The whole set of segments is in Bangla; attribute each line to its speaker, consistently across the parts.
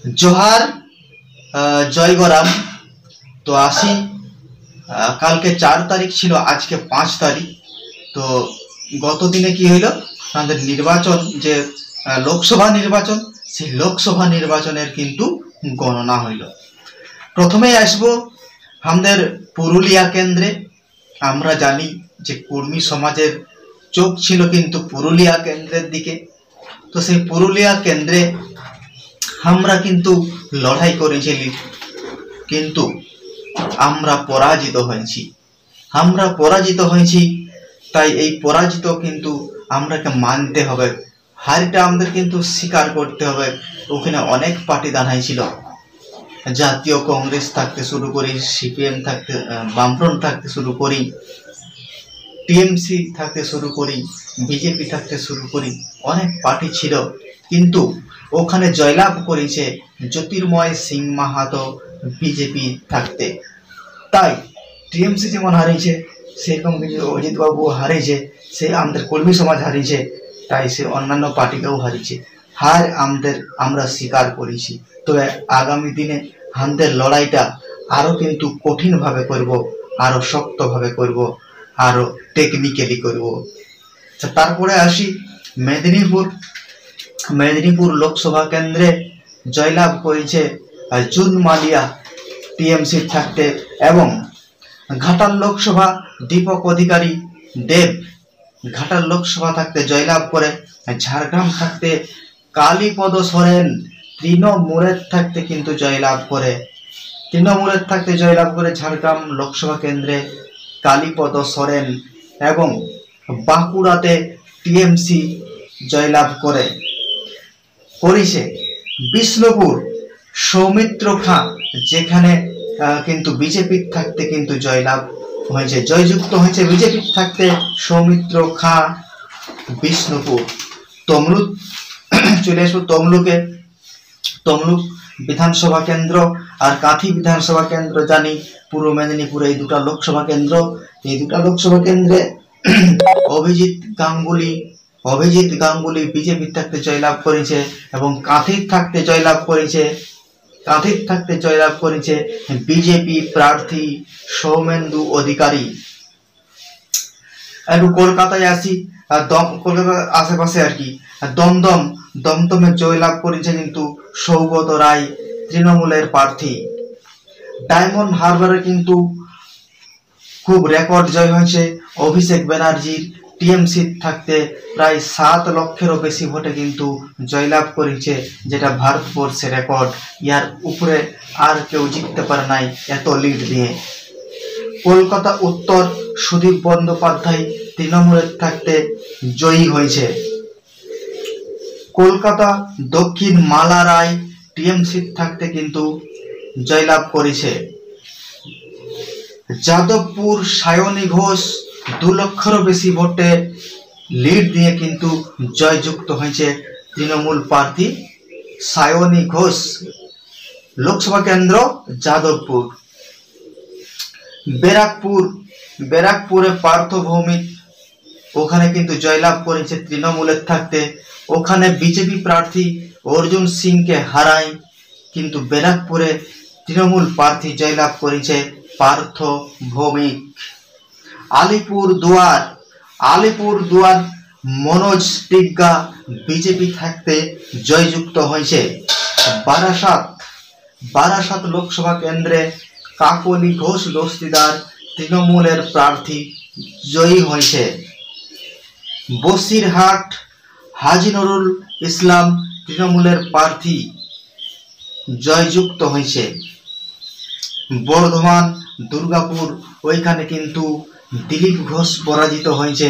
Speaker 1: जोहार जय गराम। तो आसी कल के 4 तारीख छिलो, आज के 5 तारीख। तो गत दिने कि हইল আমাদের নির্বাচন যে লোকসভা নির্বাচন, সেই লোকসভা নির্বাচনের কিন্তু গণনা হইল। প্রথমেই আসবো আমাদের পুরুলিয়া কেন্দ্রে। আমরা জানি যে কর্মী সমাজের চোখ ছিল কিন্তু পুরুলিয়া কেন্দ্রের দিকে। তো সেই পুরুলিয়া কেন্দ্রে আমরা কিন্তু লড়াই করেছিলি, কিন্তু আমরা পরাজিত হয়েছি। তাই এই পরাজিত কিন্তু আমরাকে মানতে হবে, হারটা আমাদের কিন্তু স্বীকার করতে হবে। ওখানে অনেক পার্টি দাঁড়াইছিল, জাতীয় কংগ্রেস থাকতে শুরু করি, সিপিএম থাকতে, বামফ্রন্ট থাকতে শুরু করি, টিএমসি থাকতে শুরু করি, বিজেপি থাকতে শুরু করি, অনেক পার্টি ছিল। কিন্তু ওখানে জয়লাভ করেছে জ্যোতির্ময় সিং মাহাতো বিজেপি থাকতে। তাই টিএমসি যেমন হারিয়েছে, সেরকম কিন্তু অজিত বাবু হারিয়েছে, সে আমাদের কর্মী সমাজ হারিয়েছে, তাই সে অন্যান্য পার্টিকেও হারিয়েছে। হার আমরা স্বীকার করেছি। তবে আগামী দিনে আমাদের লড়াইটা আরো কিন্তু কঠিনভাবে করব, আরো শক্তভাবে করব, আরো টেকনিক্যালি করব। তারপরে আসি মেদিনীপুর লোকসভা কেন্দ্রে জয়লাভ করেছে জুন মালিয়া টিএমসি থাকতে, এবং ঘাটাল লোকসভা দীপক অধিকারী দেব ঘাটাল লোকসভা থাকতে জয়লাভ করে। ঝাড়গ্রাম থাকতে কালীপদ সোরেন তৃণমূলের থাকতে কিন্তু জয়লাভ করে। ঝাড়গ্রাম লোকসভা কেন্দ্রে কালীপদ সোরেন, এবং বাঁকুড়াতে টিএমসি জয়লাভ করেছে। বিষ্ণুপুর সৌমিত্র খাঁ, যেখানে কিন্তু বিজেপি থাকতে কিন্তু জয়লাভ হয়েছে, জয়যুক্ত হয়েছে বিজেপি থাকতে সৌমিত্র খাঁ। বিষ্ণুপুর তমলুক চলে আসবো তমলুক বিধানসভা কেন্দ্র আর কাঁথি বিধানসভা কেন্দ্র। জানি পূর্ব মেদিনীপুরে এই দুটা লোকসভা কেন্দ্রে অভিজিৎ গাঙ্গুলি বিজেপি থাকতে জয়লাভ করেছে, এবং কাঁথির থাকতে জয়লাভ করেছে বিজেপি প্রার্থী সৌমেন্দু অধিকারী। একটু কলকাতায় আসি, কলকাতার আশেপাশে আর কি, দমদমে জয়লাভ করেছে কিন্তু সৌগত রায় তৃণমূলের প্রার্থী। ডায়মন্ড হারবারে কিন্তু খুব রেকর্ড জয় হয়েছে অভিষেক ব্যানার্জির টিএমসি থাকতে, প্রায় 7 লক্ষেরও বেশি ভোটে কিন্তু জয়লাভ করেছে, যেটা ভারতবর্ষের রেকর্ড। ইয়ার উপরে আর কেউ জিততে পারে নাই এত লিড দিয়ে। কলকাতা উত্তর সুদীপ বন্দ্যোপাধ্যায় তৃণমূলের থাকতে জয়ী হয়েছে। কলকাতা দক্ষিণ মালা রায় টিএমসি থাকতে কিন্তু জয়লাভ করেছে। যাদবপুর সায়নী ঘোষ 2 লক্ষেরও বেশি ভোটে লিড দিয়ে কিন্তু জয়যুক্ত হয়েছে তৃণমূল প্রার্থী সায়নী ঘোষ। লোকসভা কেন্দ্র যাদবপুর। ব্যারাকপুরে পার্থ ভৌমিক, ওখানে কিন্তু জয়লাভ করেছে তৃণমূলের থাকতে। ওখানে বিজেপি প্রার্থী অর্জুন সিংকে হারায়, কিন্তু ব্যারাকপুরে তৃণমূল প্রার্থী জয়লাভ করেছে পার্থ ভৌমিক। আলিপুরদুয়ার মনোজ টিগ্গা বিজেপি থাকতে জয়যুক্ত হয়েছে। বারাসাত লোকসভা কেন্দ্রে কাকলি ঘোষ দস্তিদার তৃণমূলের প্রার্থী জয়ী হয়েছে। বসিরহাট হাজী নুরুল ইসলাম তৃণমূলের প্রার্থী জয়যুক্ত হয়েছে। বর্ধমান দুর্গাপুর, ওইখানে কিন্তু দিলীপ ঘোষ পরাজিত হয়েছে,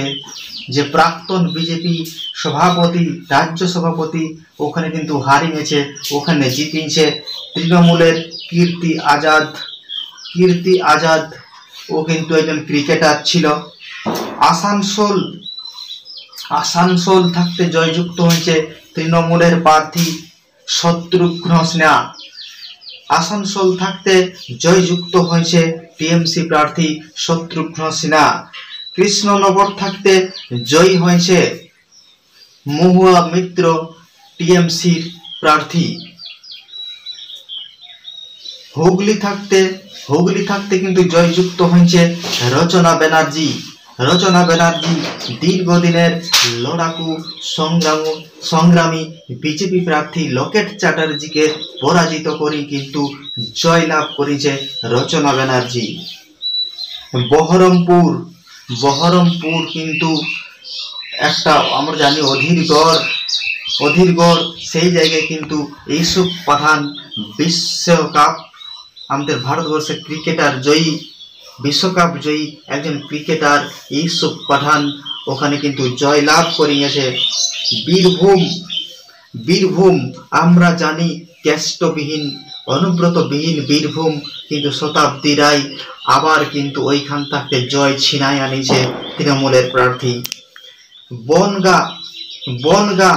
Speaker 1: যে প্রাক্তন বিজেপি সভাপতি, রাজ্য সভাপতি, ওখানে কিন্তু হারিয়েছে। ওখানে জিতেছে তৃণমূলের কীর্তি আজাদ, ও কিন্তু একজন ক্রিকেটার ছিল। আসানসোল থাকতে জয়যুক্ত হয়েছে তৃণমূলের প্রার্থী শত্রুঘ্ন সিনহা। আসানসোল থাকতে জয়যুক্ত হয়েছে টিএমসি প্রার্থী শত্রুঘ্ন সিনহা। কৃষ্ণনগর থাকতে জয়ী হয়েছে মহুয়া মিত্র টিএমসির প্রার্থী। হুগলি থাকতে কিন্তু জয়যুক্ত হয়েছে রচনা ব্যানার্জি। রচনা ব্যানার্জি দীর্ঘদিনের লড়াকু সংগ্রামী বিজেপি প্রার্থী লকেট চ্যাটার্জিকে পরাজিত করে কিন্তু জয়লাভ করেছে রচনা ব্যানার্জি। বহরমপুর কিন্তু একটা আমরা জানি অধীরগড় সেই জায়গায় কিন্তু ইউসুফ পাঠান বিশ্বকাপ আমাদের ভারতবর্ষের ক্রিকেটার বিশ্বকাপ জয়ী একজন ক্রিকেটার ইউসুফ পাঠান ওখানে কিন্তু জয়লাভ করে গেছে। বীরভূম আমরা জানি ক্যাস্টবিহীন অনুব্রতবিহীন বীরভূম কিন্তু শতাব্দী রায় আবার কিন্তু ওইখান থাকতে জয় ছিনায় আনিছে তৃণমূলের প্রার্থী। বনগা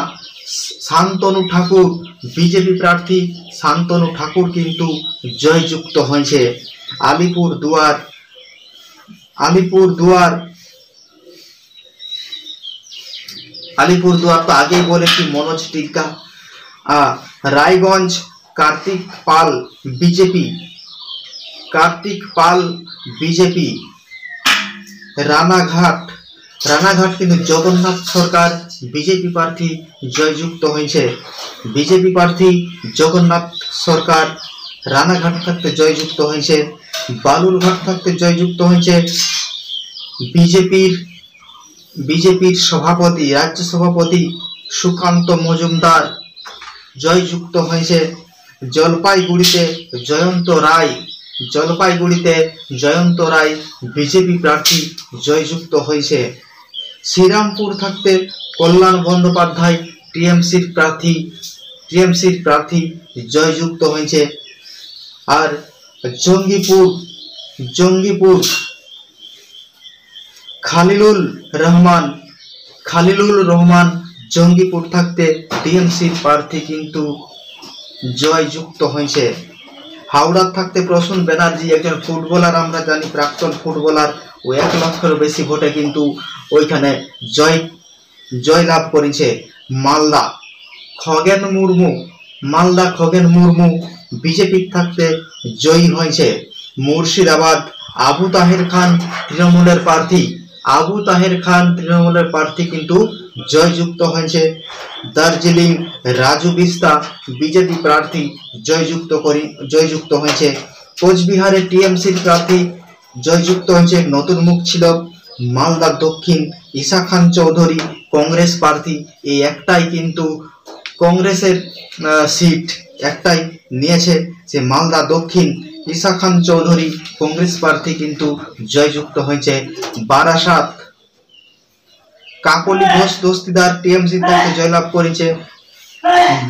Speaker 1: শান্তনু ঠাকুর বিজেপি প্রার্থী শান্তনু ঠাকুর কিন্তু জয়যুক্ত হয়েছে। আলিপুরদুয়ার তো আগেই বলেছি মনোজ টিক্কা। রায়গঞ্জ কার্তিক পাল বিজেপি। রানাঘাট কিন্তু জগন্নাথ সরকার বিজেপি প্রার্থী জয়যুক্ত হয়েছে। বিজেপি প্রার্থী জগন্নাথ সরকার রানাঘাট থাকতে জয়যুক্ত হয়েছে। বালুরঘাট থাকতে জয়যুক্ত হয়েছে বিজেপির রাজ্য সভাপতি সুকান্ত মজুমদার জয়যুক্ত হয়েছে। জলপাইগুড়িতে জয়ন্ত রায় বিজেপি প্রার্থী জয়যুক্ত হয়েছে। শ্রীরামপুর থাকতে কল্যাণ বন্দ্যোপাধ্যায় টিএমসির প্রার্থী জয়যুক্ত হয়েছে। আর জঙ্গিপুর খালিলুর রহমান জঙ্গিপুর থাকতে টিএমসির প্রার্থী কিন্তু জয়যুক্ত হয়েছে। হাওড়া থাকতে প্রসূন ব্যানার্জি একজন ফুটবলার আমরা জানি প্রাক্তন ফুটবলার ও 1 লক্ষের বেশি ভোটে কিন্তু ওইখানে জয়লাভ করেছে। মালদা খগেন মুর্মু বিজেপি থাকতে জয়ী হয়েছে। মুর্শিদাবাদ আবু তাহের খান তৃণমূলের প্রার্থী কিন্তু জয়যুক্ত হয়েছে। দার্জিলিং রাজু বিস্তা বিজেপি প্রার্থী জয়যুক্ত হয়েছে। কোচবিহারের টিএমসির প্রার্থী জয়যুক্ত হয়েছে নতুন মুখ ছিল। মালদা দক্ষিণ ঈশা খান চৌধুরী কংগ্রেস প্রার্থী এই একটাই কিন্তু কংগ্রেসের সিট একটাই নিয়েছে সে মালদা দক্ষিণ ঈশা খান চৌধুরী কংগ্রেস প্রার্থী কিন্তু জয়যুক্ত হয়েছে। বারাসাত কাকলি ঘোষ দস্তিদার টিএমসি থেকে জয়লাভ করেছে।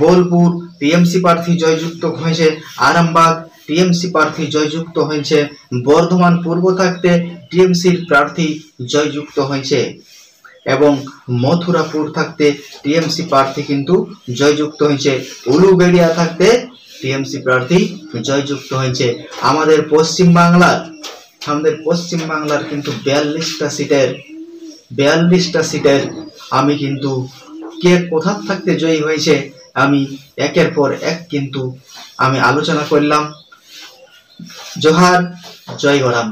Speaker 1: বোলপুর টিএমসি প্রার্থী জয়যুক্ত হয়েছে। আরামবাগ টিএমসি প্রার্থী জয়যুক্ত হয়েছে। বর্ধমান পূর্ব থাকতে টিএমসির প্রার্থী জয়যুক্ত হয়েছে এবং মথুরাপুর থাকতে টিএমসি প্রার্থী কিন্তু জয়যুক্ত হয়েছে। উলুবেড়িয়া থাকতে টিএমসি প্রার্থী জয়যুক্ত হয়েছে। আমাদের পশ্চিম বাংলার কিন্তু 42টা সিটের আমি কিন্তু কে কোথা থাকতে জয়ী হয়েছে আমি একের পর এক কিন্তু আমি আলোচনা করলাম। জোহার, জয় গরাম।